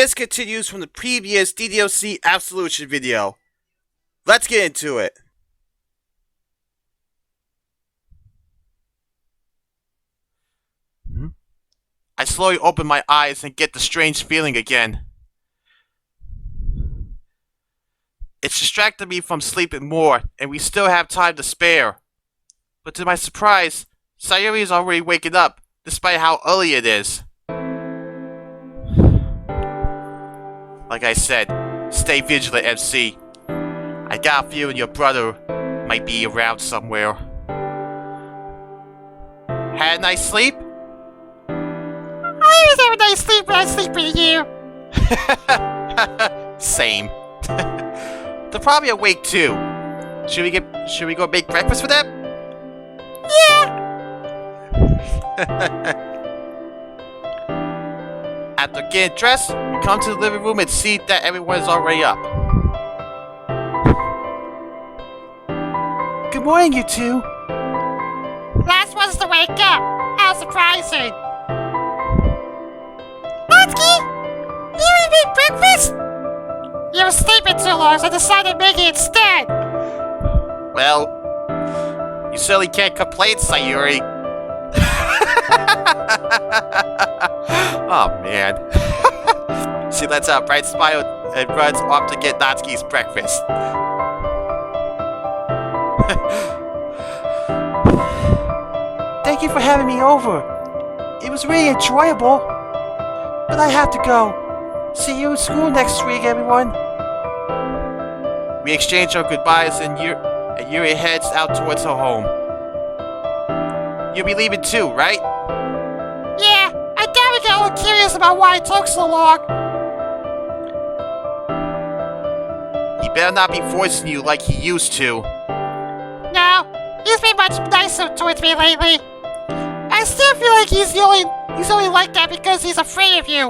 This continues from the previous DDLC Absolution video. Let's get into it. I slowly open my eyes and get the strange feeling again. It's distracted me from sleeping more, and we still have time to spare. But to my surprise, Sayuri is already waking up, despite how early it is. Like I said, stay vigilant, MC. I got a feeling your brother might be around somewhere. Had a nice sleep? I always have a nice sleep when I sleep with you. Same. They're probably awake too. Should we go make breakfast for them? Yeah. After getting dressed, we come to the living room and see that everyone is already up. Good morning, you two. Last one's to wake up. How surprising. Natsuki, you eat me breakfast? You were sleeping too long, so I decided to make it instead. Well, you certainly can't complain, Sayuri. Oh man. She lets out a bright smile and runs off to get Natsuki's breakfast. Thank you for having me over. It was really enjoyable. But I have to go. See you in school next week, everyone. We exchange our goodbyes and Yuri heads out towards her home. You'll be leaving too, right? Yeah, I gotta get a little curious about why it took so long. He better not be forcing you like he used to. No, he's been much nicer towards me lately. I still feel like he's only like that because he's afraid of you.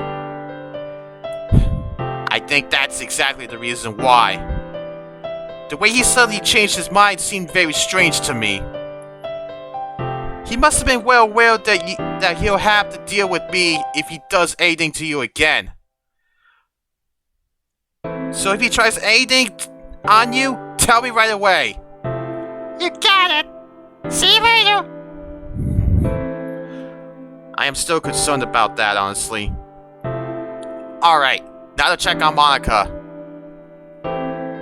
I think that's exactly the reason why. The way he suddenly changed his mind seemed very strange to me. He must have been well aware that he'll have to deal with me if he does anything to you again. So if he tries anything on you, tell me right away. You got it. See you later. I am still concerned about that, honestly. Alright, now to check on Monika.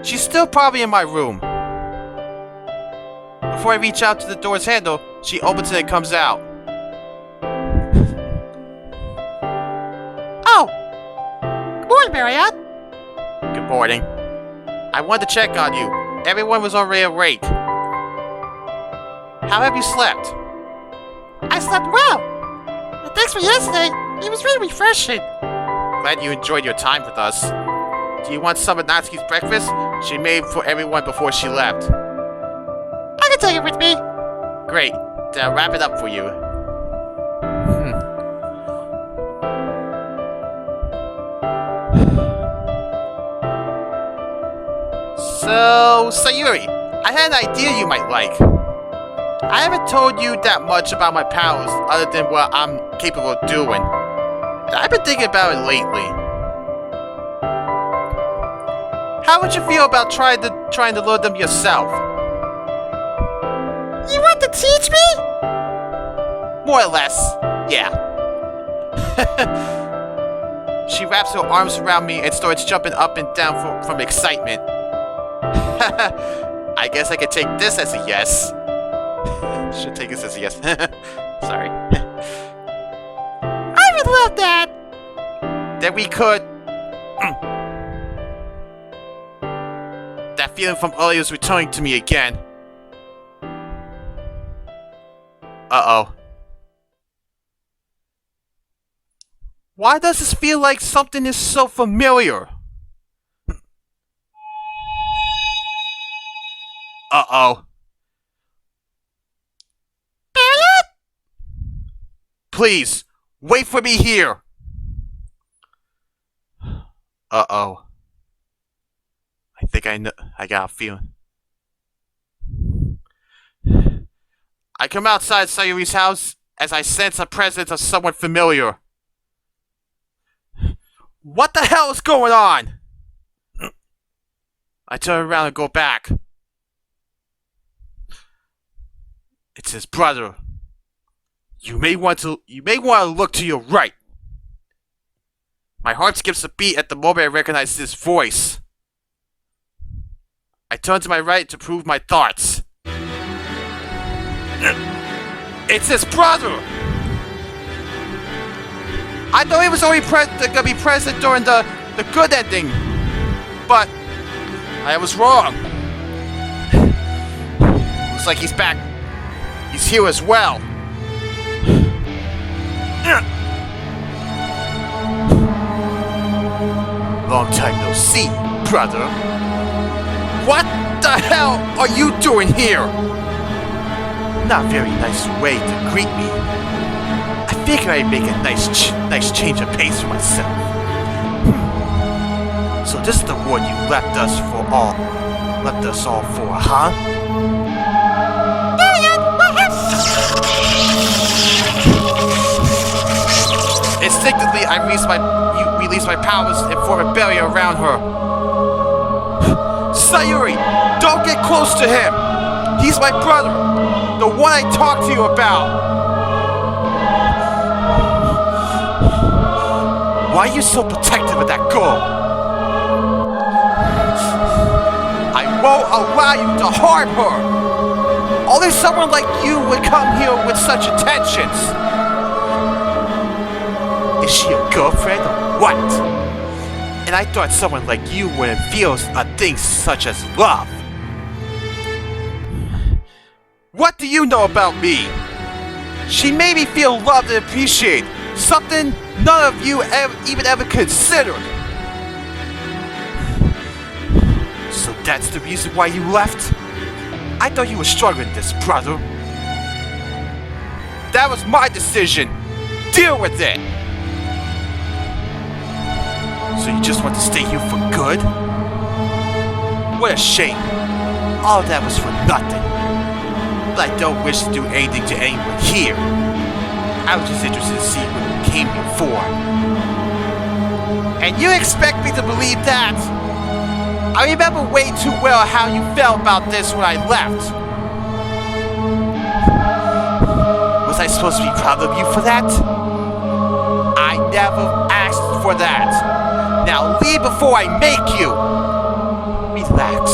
She's still probably in my room. Before I reach out to the door's handle, she opens it and comes out. Oh! Good morning, Baryon. Good morning. I wanted to check on you. Everyone was already awake. How have you slept? I slept well. And thanks for yesterday. It was really refreshing. Glad you enjoyed your time with us. Do you want some of Natsuki's breakfast? She made for everyone before she left. I can take it with me. Great. Then I'll wrap it up for you. So, Sayuri, I had an idea you might like. I haven't told you that much about my powers other than what I'm capable of doing. And I've been thinking about it lately. How would you feel about trying to learn them yourself? You want to teach me? More or less, yeah. She wraps her arms around me and starts jumping up and down from excitement. I guess I could take this as a yes. Should take this as a yes. Sorry. I would love that. Then we could... That feeling from earlier is returning to me again. Uh-oh. Why does this feel like something is so familiar? Uh-oh. Baryon? Please, wait for me here. Uh-oh. I think I know. I got a feeling. I come outside Sayuri's house as I sense a presence of someone familiar. What the hell is going on? I turn around and go back. It's his brother. You may want to look to your right. My heart skips a beat at the moment I recognize this voice. I turn to my right to prove my thoughts. It's his brother! I thought he was only gonna be present during the good ending, but I was wrong. Looks like he's back. He's here as well. Long time no see, brother. What the hell are you doing here? Not very nice way to greet me. I figured I'd make a nice change of pace for myself. So this is the one you left us all for, huh? Instinctively, I release my powers and form a barrier around her. Sayuri, don't get close to him! He's my brother, the one I talked to you about! Why are you so protective of that girl? I won't allow you to harm her! Only someone like you would come here with such intentions! Is she a girlfriend or what? And I thought someone like you wouldn't feel a thing such as love. What do you know about me? She made me feel loved and appreciated, something none of you ever considered. So that's the reason why you left? I thought you were struggling with this, brother. That was my decision. Deal with it. So you just want to stay here for good? What a shame. All of that was for nothing. But I don't wish to do anything to anyone here. I was just interested to see what you came here for. And you expect me to believe that? I remember way too well how you felt about this when I left. Was I supposed to be proud of you for that? I never asked for that. Now leave before I make you! Relax.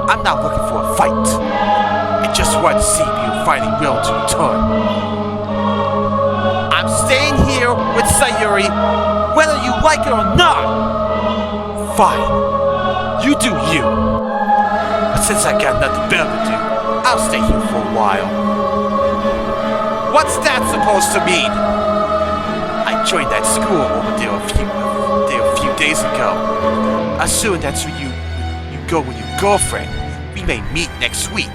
I'm not looking for a fight. I just want to see if you're finally willing to return. I'm staying here with Sayuri, whether you like it or not! Fine. You do you. But since I got nothing better to do, I'll stay here for a while. What's that supposed to mean? I joined that school over there a few days ago. I assume that's where you go with your girlfriend. We may meet next week.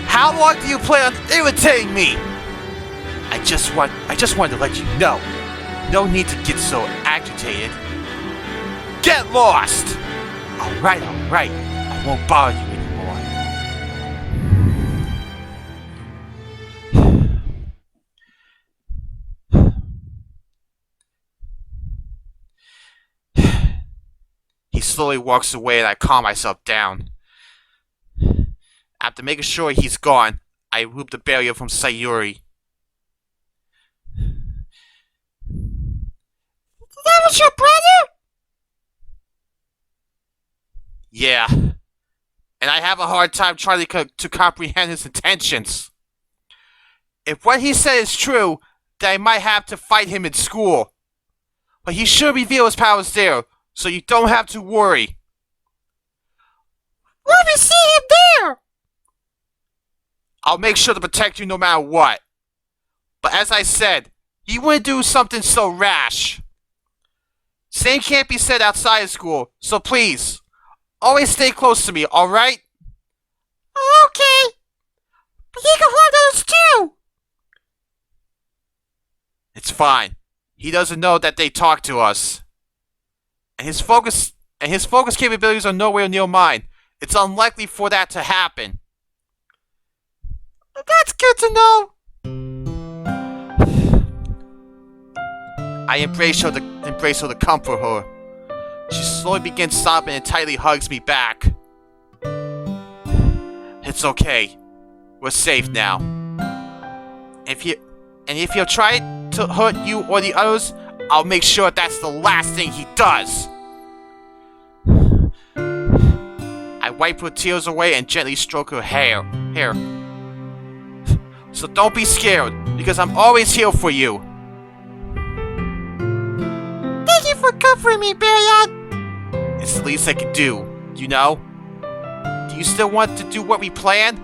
How long do you plan on irritating me? I just wanted to let you know. No need to get so agitated. Get lost! Alright. I won't bother you anymore. He slowly walks away and I calm myself down. After making sure he's gone, I remove the barrier from Sayuri. That was your brother? Yeah. And I have a hard time trying to comprehend his intentions. If what he said is true, then I might have to fight him in school. But he should reveal his powers there, so you don't have to worry. Will we see him there? I'll make sure to protect you no matter what. But as I said, he wouldn't do something so rash. Same can't be said outside of school, so please, always stay close to me, alright? Okay. But he can hold those too. It's fine. He doesn't know that they talk to us. And his focus capabilities are nowhere near mine. It's unlikely for that to happen. That's good to know. I embrace her to comfort her. She slowly begins sobbing and tightly hugs me back. It's okay. We're safe now. If he'll try to hurt you or the others, I'll make sure that's the last thing he does. I wipe her tears away and gently stroke her hair. So don't be scared, because I'm always here for you. Thank you for comforting me, Baryon. It's the least I can do, you know? Do you still want to do what we planned?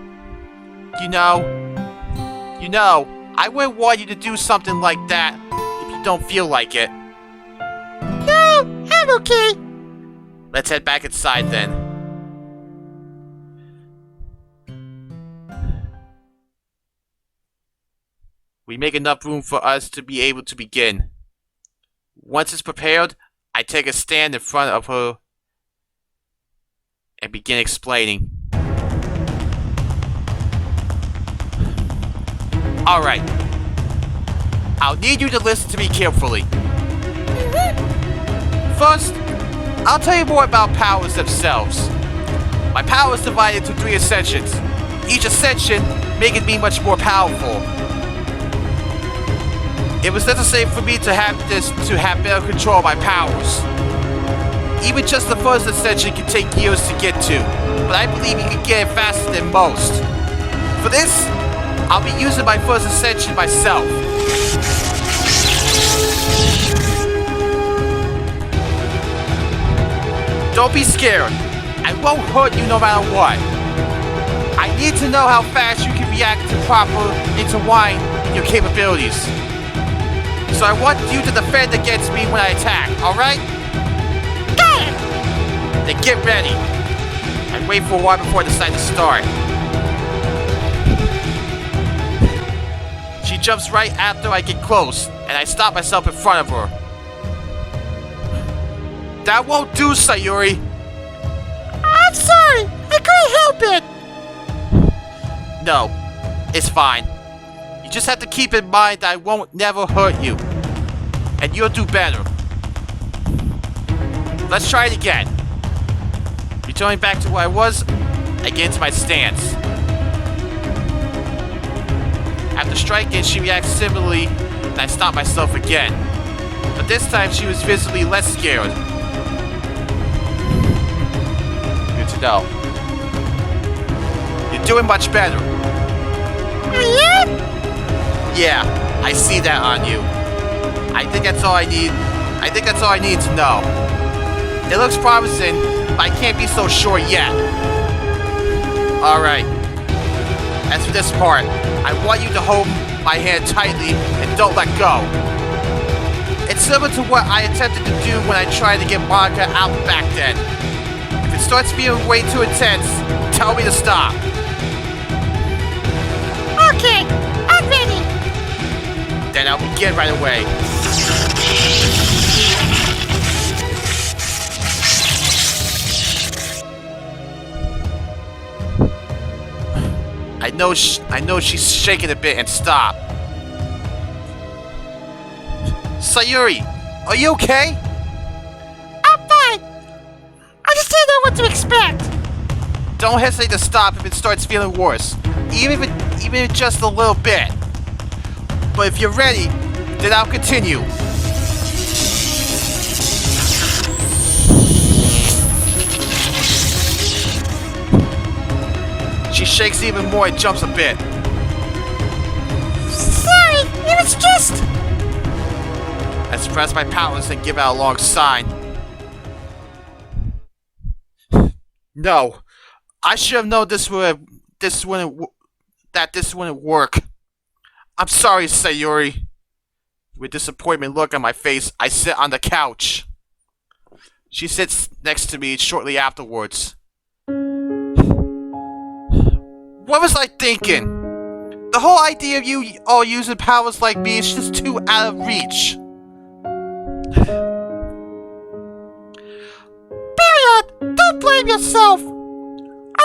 You know, I wouldn't want you to do something like that if you don't feel like it. No, I'm okay. Let's head back inside then. We make enough room for us to be able to begin. Once it's prepared, I take a stand in front of her and begin explaining. Alright. I'll need you to listen to me carefully. First, I'll tell you more about powers themselves. My power is divided into 3 ascensions, each ascension making me much more powerful. It was necessary for me to have better control of my powers. Even just the first ascension can take years to get to, but I believe you can get it faster than most. For this, I'll be using my first ascension myself. Don't be scared. I won't hurt you no matter what. I need to know how fast you can react to proper intertwine your capabilities. So I want you to defend against me when I attack, alright? Got it! Then get ready. And wait for a while before I decide to start. She jumps right after I get close, and I stop myself in front of her. That won't do, Sayuri. I'm sorry, I couldn't help it. No, it's fine. You just have to keep in mind that I won't never hurt you. And you'll do better. Let's try it again. Returning back to where I was, I get into my stance. After striking, she reacts similarly, and I stop myself again. But this time she was visibly less scared. Good to know. You're doing much better. I am? Yeah, I see that on you. I think that's all I need to know. It looks promising, but I can't be so sure yet. Alright. As for this part, I want you to hold my hand tightly and don't let go. It's similar to what I attempted to do when I tried to get Monika out back then. If it starts feeling way too intense, tell me to stop. Okay, I'm ready. Then I'll begin right away. I know she's shaking a bit and stop. Sayuri, are you okay? I'm fine. I just didn't know what to expect. Don't hesitate to stop if it starts feeling worse, even if just a little bit. But if you're ready, then I'll continue. She shakes even more and jumps a bit. Sorry, it was just... I suppress my powers and give out a long sign. No, I should have known this wouldn't work. I'm sorry, Sayuri. With disappointment look on my face, I sit on the couch. She sits next to me shortly afterwards. What was I thinking? The whole idea of you all using powers like me is just too out of reach. Baryon, don't blame yourself. I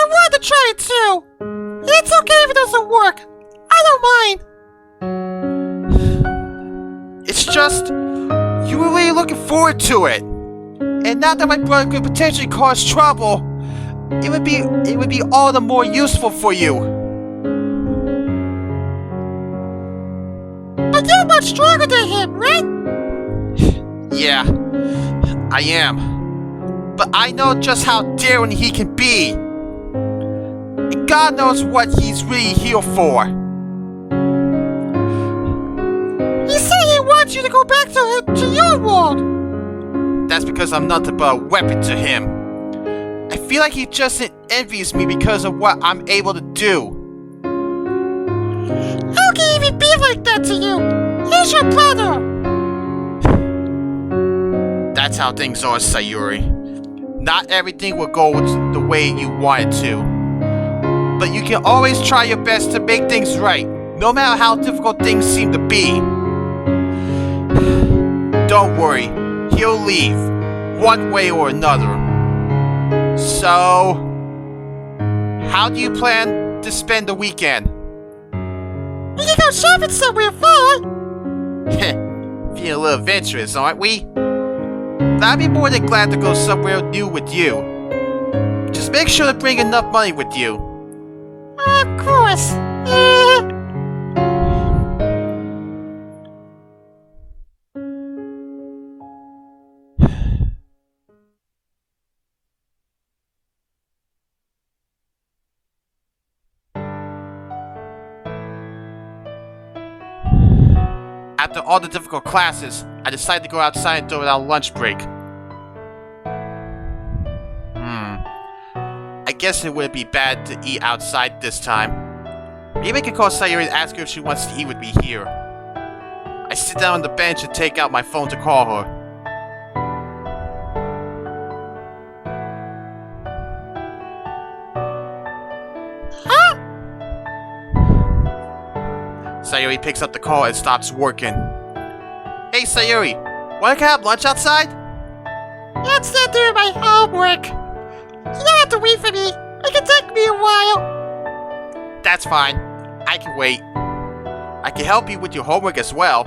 wanted to try it too. It's okay if it doesn't work. I don't mind. It's just, You were really looking forward to it. And now that my brother could potentially cause trouble, it would be all the more useful for you. But you're much stronger than him, right? Yeah, I am. But I know just how daring he can be. And God knows what he's really here for. He said he wants you to go back to your world. That's because I'm nothing but a weapon to him. I feel like he just envies me because of what I'm able to do. How can he even be like that to you? He's your brother. That's how things are, Sayuri. Not everything will go the way you want it to. But you can always try your best to make things right, no matter how difficult things seem to be. Don't worry, he'll leave, one way or another. So, how do you plan to spend the weekend? We can go shopping somewhere fun. Feeling a little adventurous, aren't we? I'd be more than glad to go somewhere new with you. Just make sure to bring enough money with you. Of course. After all the difficult classes, I decided to go outside during our lunch break. I guess it wouldn't be bad to eat outside this time. Maybe I can call Sayuri and ask her if she wants to eat with me here. I sit down on the bench and take out my phone to call her. Huh? Sayuri picks up the call and stops working. Hey Sayuri, wanna have lunch outside? I'm still doing my homework. You don't have to wait for me. It can take me a while. That's fine. I can wait. I can help you with your homework as well.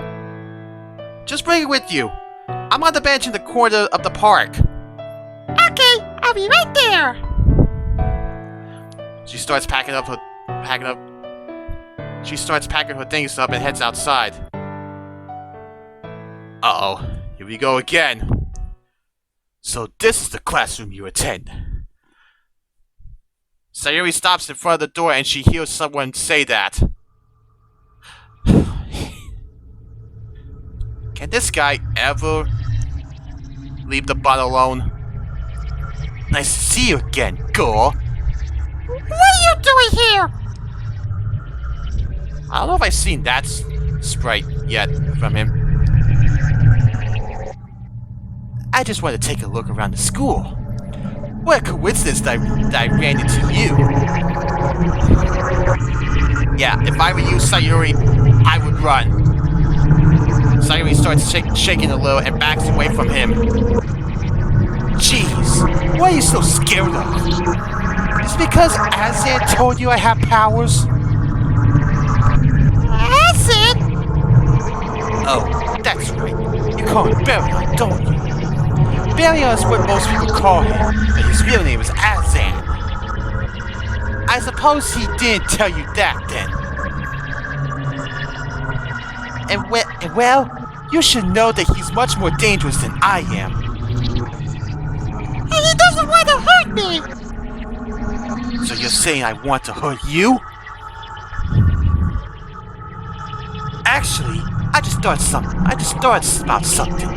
Just bring it with you. I'm on the bench in the corner of the park. Okay, I'll be right there. She starts packing her things up and heads outside. Uh-oh, here we go again. So this is the classroom you attend. Sayuri stops in front of the door and she hears someone say that. Can this guy ever leave the bun alone? Nice to see you again, girl. What are you doing here? I don't know if I've seen that sprite yet from him. I just want to take a look around the school. What a coincidence that I ran into you. Yeah, if I were you, Sayuri, I would run. Sayuri starts shaking a little and backs away from him. Jeez, what are you so scared of? It's because Azan told you I have powers? Acid? Oh, that's right. You call him Baryon, don't you? Baryon is what most people call him, but his real name is Azan. I suppose he didn't tell you that then. And well, you should know that he's much more dangerous than I am. And he doesn't want to hurt me. So you're saying I want to hurt you? Actually, I just thought about something.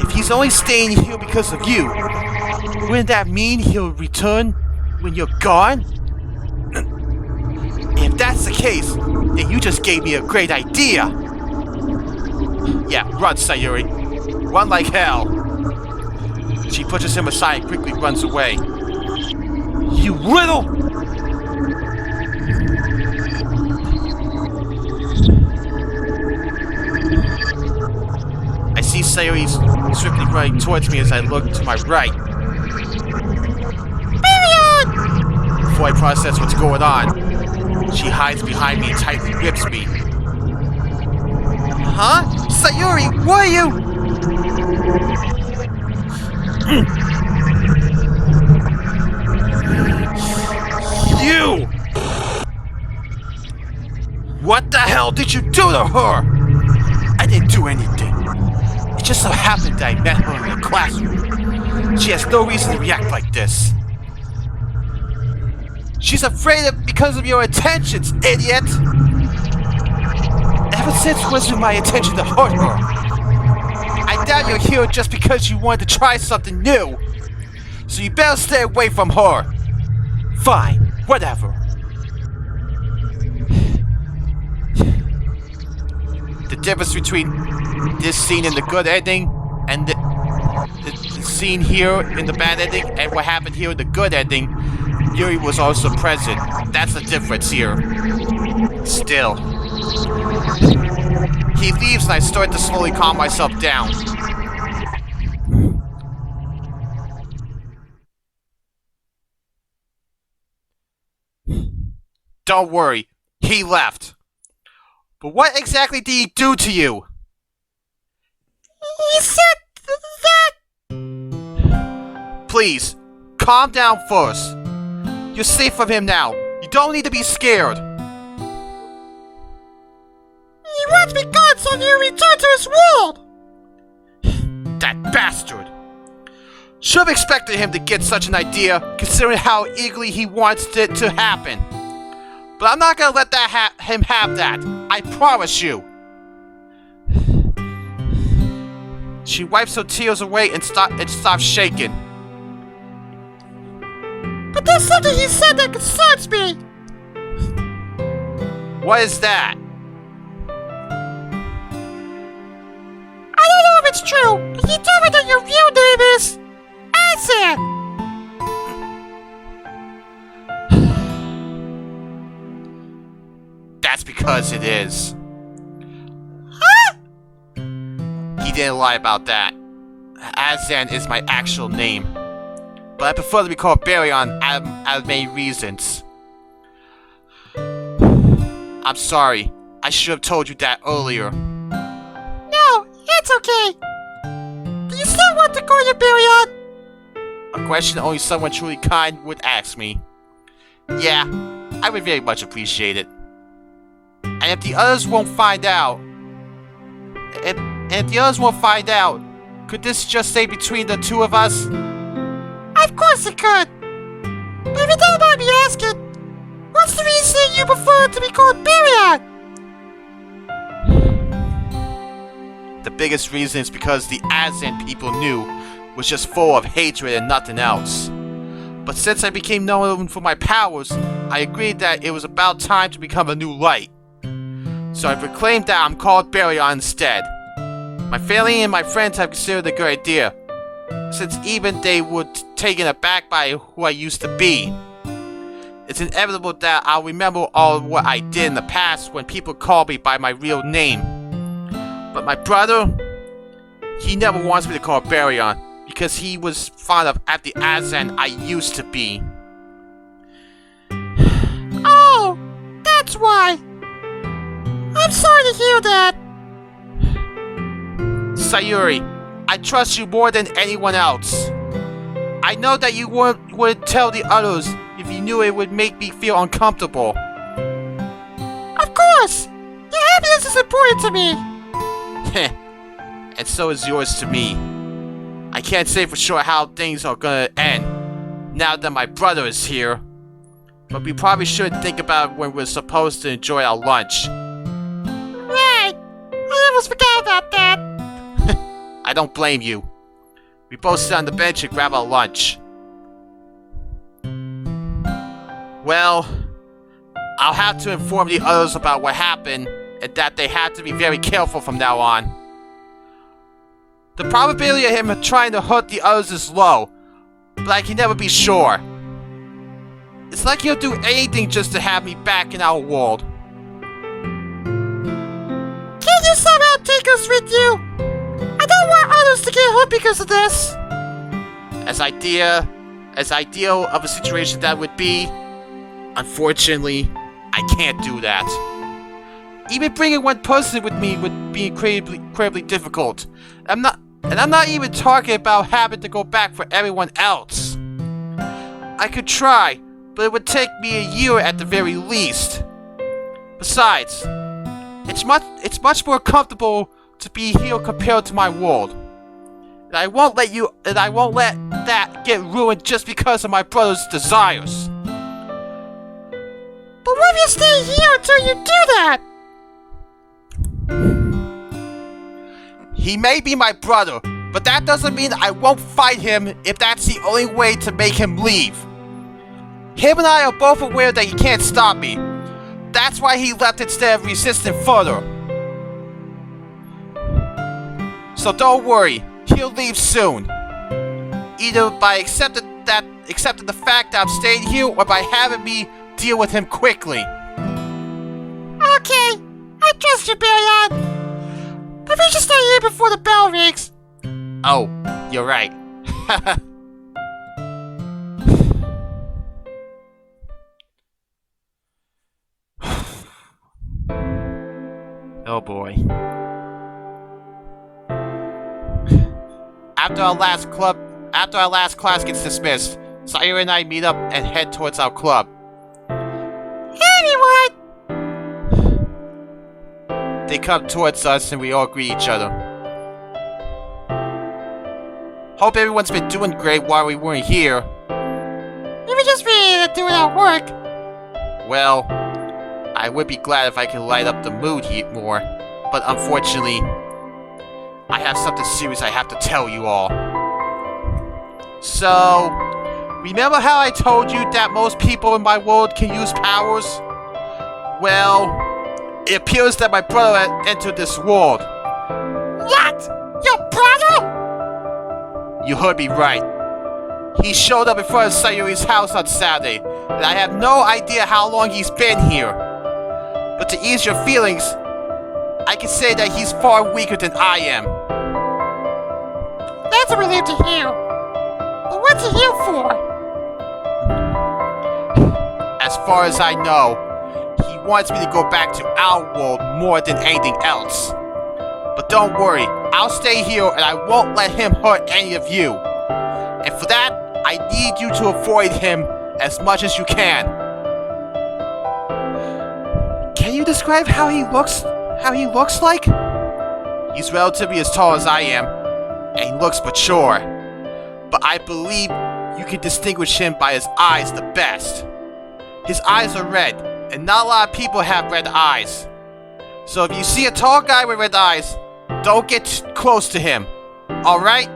If he's only staying here because of you, wouldn't that mean he'll return when you're gone? If that's the case, then you just gave me a great idea. Yeah, run, Sayuri. Run like hell. She pushes him aside and quickly runs away. You little... I see Sayuri's swiftly running towards me as I look to my right. Baryon! Before I process what's going on, she hides behind me and tightly grips me. Huh? Sayuri, what are you? You! What the hell did you do to her? I didn't do anything. It just so happened that I met her in the classroom. She has no reason to react like this. She's afraid of because of your intentions, idiot! Ever since it wasn't my intention to hurt her. I doubt you're here just because you wanted to try something new. So you better stay away from her. Fine, whatever. The difference between this scene in the good ending and the scene here in the bad ending and what happened here in the good ending, Yuri was also present. That's the difference here. Still. He leaves and I start to slowly calm myself down. Don't worry, he left. But what exactly did he do to you? He said that... Please, calm down first. You're safe from him now. You don't need to be scared. He wants me gone so you return to his world! That bastard! Should have expected him to get such an idea, considering how eagerly he wants it to happen. But I'm not gonna let that him have that. I promise you. She wipes her tears away and stops shaking. But there's something he said that concerns me! What is that? I don't know if it's true, but he told me that your real name is... Acid! That's because it is. Huh? He didn't lie about that. Azan is my actual name. But I prefer to be called Baryon out of many reasons. I'm sorry. I should have told you that earlier. No, it's okay. Do you still want to call you Baryon? A question only someone truly kind would ask me. Yeah, I would very much appreciate it. And if the others won't find out... If the others won't find out, could this just stay between the two of us? Of course it could. But if you don't mind me asking, what's the reason you prefer to be called Baryon? The biggest reason is because the Azan people knew was just full of hatred and nothing else. But since I became known for my powers, I agreed that it was about time to become a new light. So I proclaimed that I'm called Baryon instead. My family and my friends have considered it a good idea, since even they were taken aback by who I used to be. It's inevitable that I'll remember all what I did in the past when people call me by my real name. But my brother, he never wants me to call Baryon, because he was fond of the Azan I used to be. Oh, that's why. I'm sorry to hear that. Sayuri, I trust you more than anyone else. I know that you would tell the others if you knew it would make me feel uncomfortable. Of course! Your happiness is important to me! And so is yours to me. I can't say for sure how things are gonna end now that my brother is here. But we probably should think about when we're supposed to enjoy our lunch. Right! I almost forgot about that! I don't blame you. We both sit on the bench and grab our lunch. Well, I'll have to inform the others about what happened and that they have to be very careful from now on. The probability of him trying to hurt the others is low, but I can never be sure. It's like he'll do anything just to have me back in our world. Can you somehow take us with you? I don't want others to get hurt because of this. As ideal of a situation that would be, unfortunately, I can't do that. Even bringing one person with me would be incredibly difficult. I'm And I'm not even talking about having to go back for everyone else. I could try, but it would take me a year at the very least. Besides, it's much more comfortable to be here compared to my world. And I won't let that get ruined just because of my brother's desires. But what if you stay here until you do that? He may be my brother, but that doesn't mean I won't fight him if that's the only way to make him leave. Him and I are both aware that he can't stop me. That's why he left instead of resisting further. So don't worry, he'll leave soon. Either by accepting the fact that I'm staying here or by having me deal with him quickly. Okay, I trust you, Baryon. But we should stay here before the bell rings. Oh, you're right. Oh boy. After our last class gets dismissed, Sayuri and I meet up and head towards our club. Hey everyone! They come towards us and we all greet each other. Hope everyone's been doing great while we weren't here. We were just ready to do our work. Well, I would be glad if I could light up the mood more, but unfortunately, I have something serious I have to tell you all. So, remember how I told you that most people in my world can use powers? Well, it appears that my brother had entered this world. What? Your brother? You heard me right. He showed up in front of Sayuri's house on Saturday, and I have no idea how long he's been here. But to ease your feelings, I can say that he's far weaker than I am. That's a relief to hear. But what's he here for? As far as I know, he wants me to go back to our world more than anything else. But don't worry, I'll stay here and I won't let him hurt any of you. And for that, I need you to avoid him as much as you can. Can you describe how he looks like? He's relatively as tall as I am, and he looks mature. But I believe you can distinguish him by his eyes the best. His eyes are red, and not a lot of people have red eyes. So if you see a tall guy with red eyes, don't get close to him. Alright?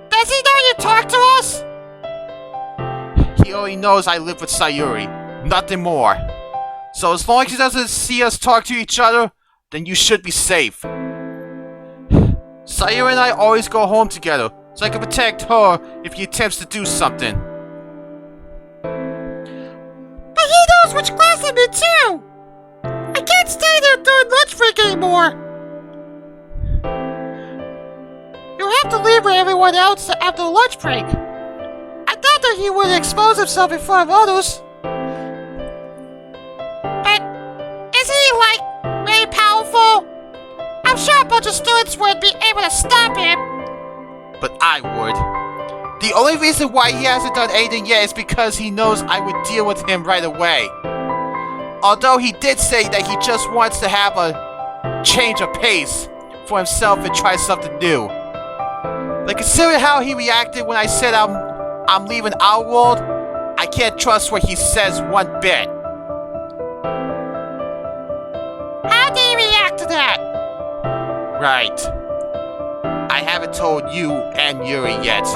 Does he know you talk to us? He only knows I live with Sayuri. Nothing more. So as long as he doesn't see us talk to each other, then you should be safe. Sayuri and I always go home together, so I can protect her if he attempts to do something. But he knows which class I'm in too! I can't stay there during lunch break anymore! You'll have to leave with everyone else after the lunch break. I thought that he would expose himself in front of others. But is he, like, very powerful? I'm sure a bunch of students would be able to stop him. But I would. The only reason why he hasn't done anything yet is because he knows I would deal with him right away. Although he did say that he just wants to have a change of pace for himself and try something new. But considering how he reacted when I said I'm leaving our world, I can't trust what he says one bit. How did he react to that? Right. I haven't told you and Yuri yet.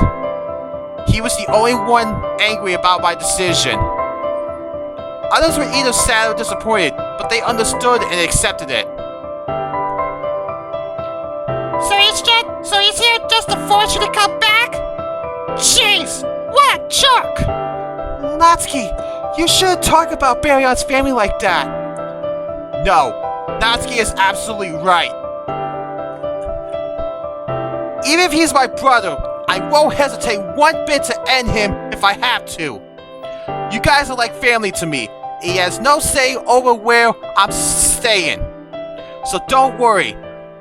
He was the only one angry about my decision. Others were either sad or disappointed, but they understood and accepted it. So he's here just to force you to come back? Jeez, what a jerk! Natsuki, you shouldn't talk about Baryon's family like that. No, Natsuki is absolutely right. Even if he's my brother, I won't hesitate one bit to end him if I have to. You guys are like family to me. He has no say over where I'm staying. So don't worry.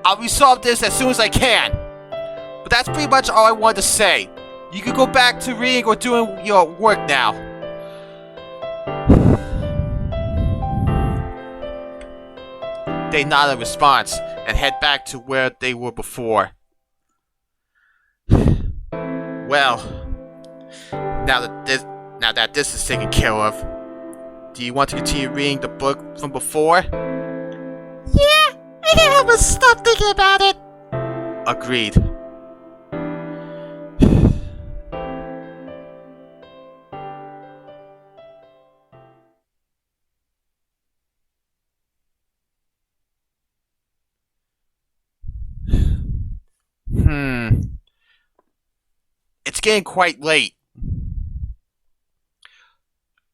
I'll resolve this as soon as I can. But that's pretty much all I wanted to say. You can go back to reading or doing your work now. They nod in response and head back to where they were before. Well, now that this is taken care of, do you want to continue reading the book from before? Yeah, I can't help but stop thinking about it. Agreed. It's getting quite late.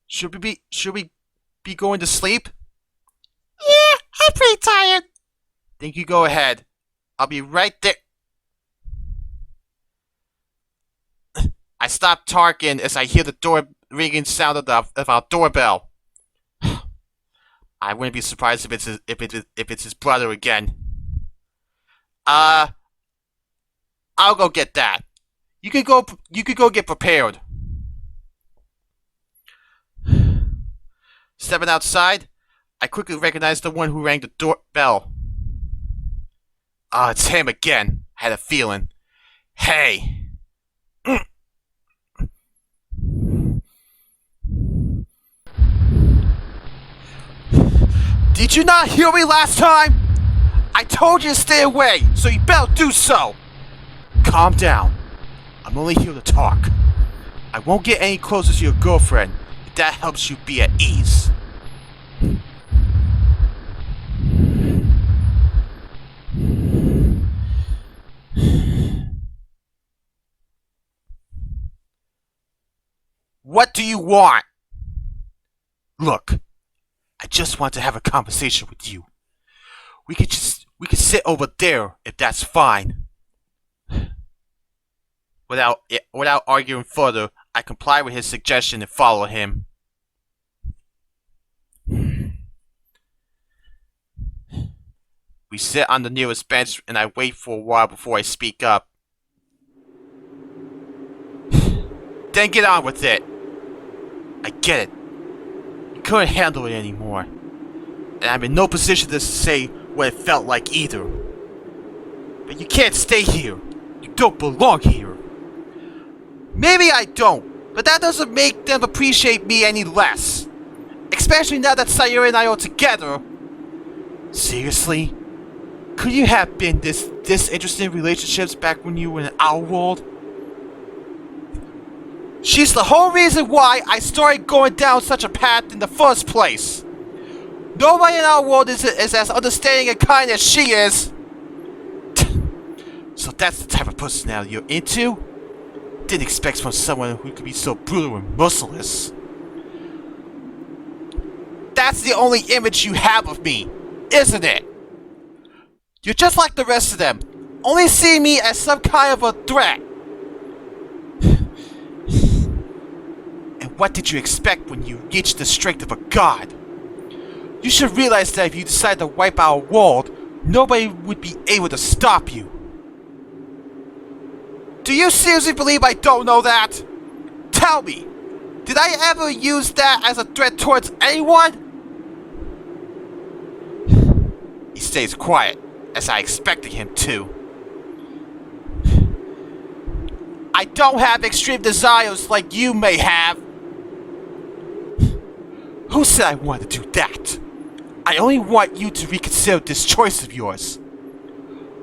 Should we be going to sleep? Yeah, I'm pretty tired. Think you go ahead. I'll be right there. I stop talking as I hear the door ringing sound of our doorbell. I wouldn't be surprised if it's his brother again. I'll go get that. You could go get prepared. Stepping outside, I quickly recognize the one who rang the doorbell. It's him again. I had a feeling. Hey. Did you not hear me last time? I told you to stay away, so you better do so. Calm down. I'm only here to talk. I won't get any closer to your girlfriend if that helps you be at ease. What do you want? Look, I just want to have a conversation with you. We could sit over there if that's fine. Without arguing further, I comply with his suggestion and follow him. We sit on the nearest bench and I wait for a while before I speak up. Then get on with it. I get it. You couldn't handle it anymore. And I'm in no position to say what it felt like either. But you can't stay here. You don't belong here. Maybe I don't, but that doesn't make them appreciate me any less. Especially now that Sayuri and I are together. Seriously? Could you have been this interested in relationships back when you were in our world? She's the whole reason why I started going down such a path in the first place. Nobody in our world is as understanding and kind as she is. So that's the type of personality you're into? Didn't expect from someone who could be so brutal and merciless. That's the only image you have of me, isn't it? You're just like the rest of them, only seeing me as some kind of a threat. And what did you expect when you reached the strength of a god? You should realize that if you decide to wipe our world, nobody would be able to stop you. Do you seriously believe I don't know that? Tell me, did I ever use that as a threat towards anyone? He stays quiet, as I expected him to. I don't have extreme desires like you may have. Who said I wanted to do that? I only want you to reconsider this choice of yours.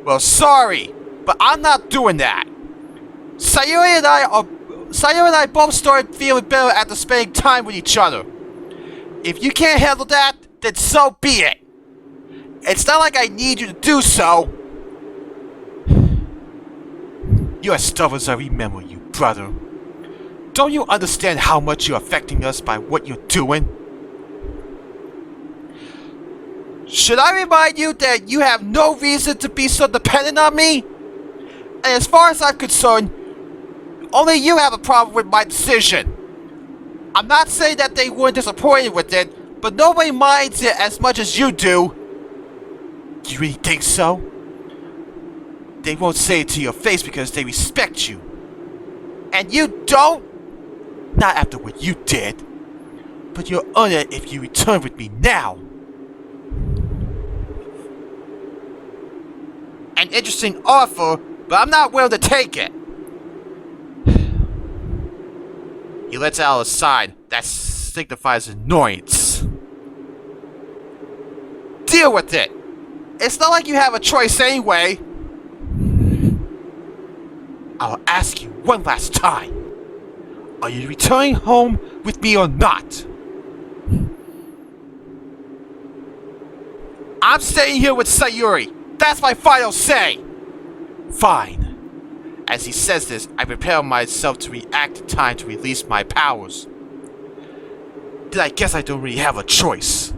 Well, sorry, but I'm not doing that. Sayuri and I both started feeling better after spending time with each other. If you can't handle that, then so be it. It's not like I need you to do so. You're as stubborn as I remember you, brother. Don't you understand how much you're affecting us by what you're doing? Should I remind you that you have no reason to be so dependent on me? And as far as I'm concerned, only you have a problem with my decision. I'm not saying that they weren't disappointed with it, but nobody minds it as much as you do. Do you really think so? They won't say it to your face because they respect you. And you don't? Not after what you did. But you'll earn it if you return with me now. An interesting offer, but I'm not willing to take it. He lets out a sign that signifies annoyance. Deal with it. It's not like you have a choice anyway. I'll ask you one last time. Are you returning home with me or not? I'm staying here with Sayuri. That's my final say. Fine. As he says this, I prepare myself to react in time to release my powers. Then I guess I don't really have a choice.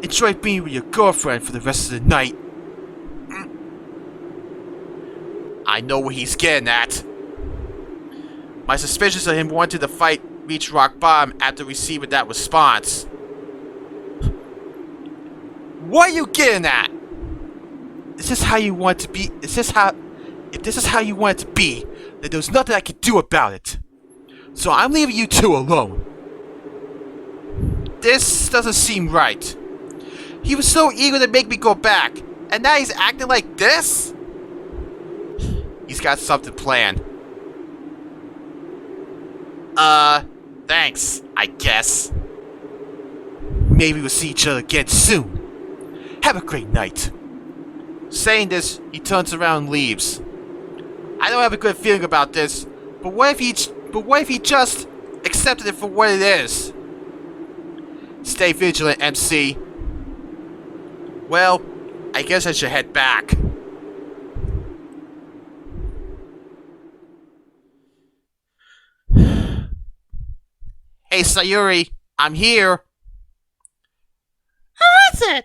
Enjoy being with your girlfriend for the rest of the night. I know what he's getting at. My suspicions of him wanting to fight reached rock bottom after receiving that response. What are you getting at? Is this how you want it to be? If this is how you want it to be, then there's nothing I can do about it. So I'm leaving you two alone. This doesn't seem right. He was so eager to make me go back, and now he's acting like this? He's got something planned. Thanks, I guess. Maybe we'll see each other again soon. Have a great night. Saying this, he turns around and leaves. I don't have a good feeling about this, but what if he just accepted it for what it is? Stay vigilant, MC. Well, I guess I should head back. Hey, Sayuri, I'm here. Who is it?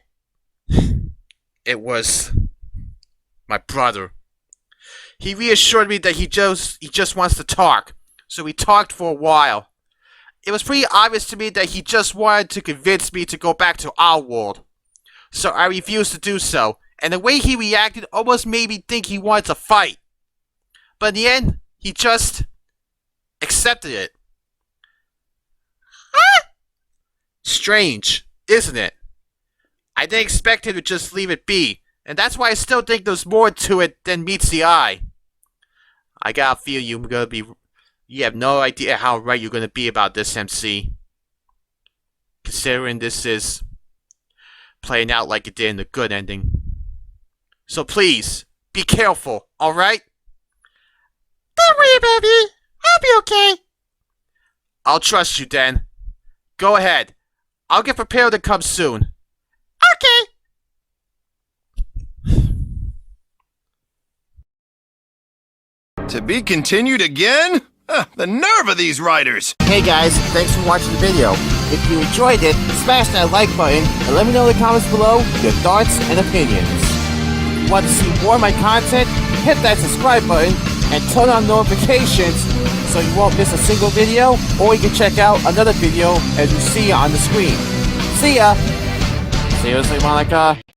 It was my brother. He reassured me that he just wants to talk, so we talked for a while. It was pretty obvious to me that he just wanted to convince me to go back to our world. So I refused to do so, and the way he reacted almost made me think he wanted to fight. But in the end, he just accepted it. Strange, isn't it? I didn't expect him to just leave it be, and that's why I still think there's more to it than meets the eye. I gotta feel you have no idea how right you're gonna be about this, MC. Considering this is playing out like it did in the good ending. So please, be careful, alright? Don't worry about me. I'll be okay. I'll trust you then. Go ahead. I'll get prepared to come soon. Okay. To be continued again? The nerve of these writers! Hey guys, thanks for watching the video. If you enjoyed it, smash that like button and let me know in the comments below your thoughts and opinions. If you want to see more of my content, hit that subscribe button and turn on notifications so you won't miss a single video, or you can check out another video as you see on the screen. See ya! Seriously, Monika?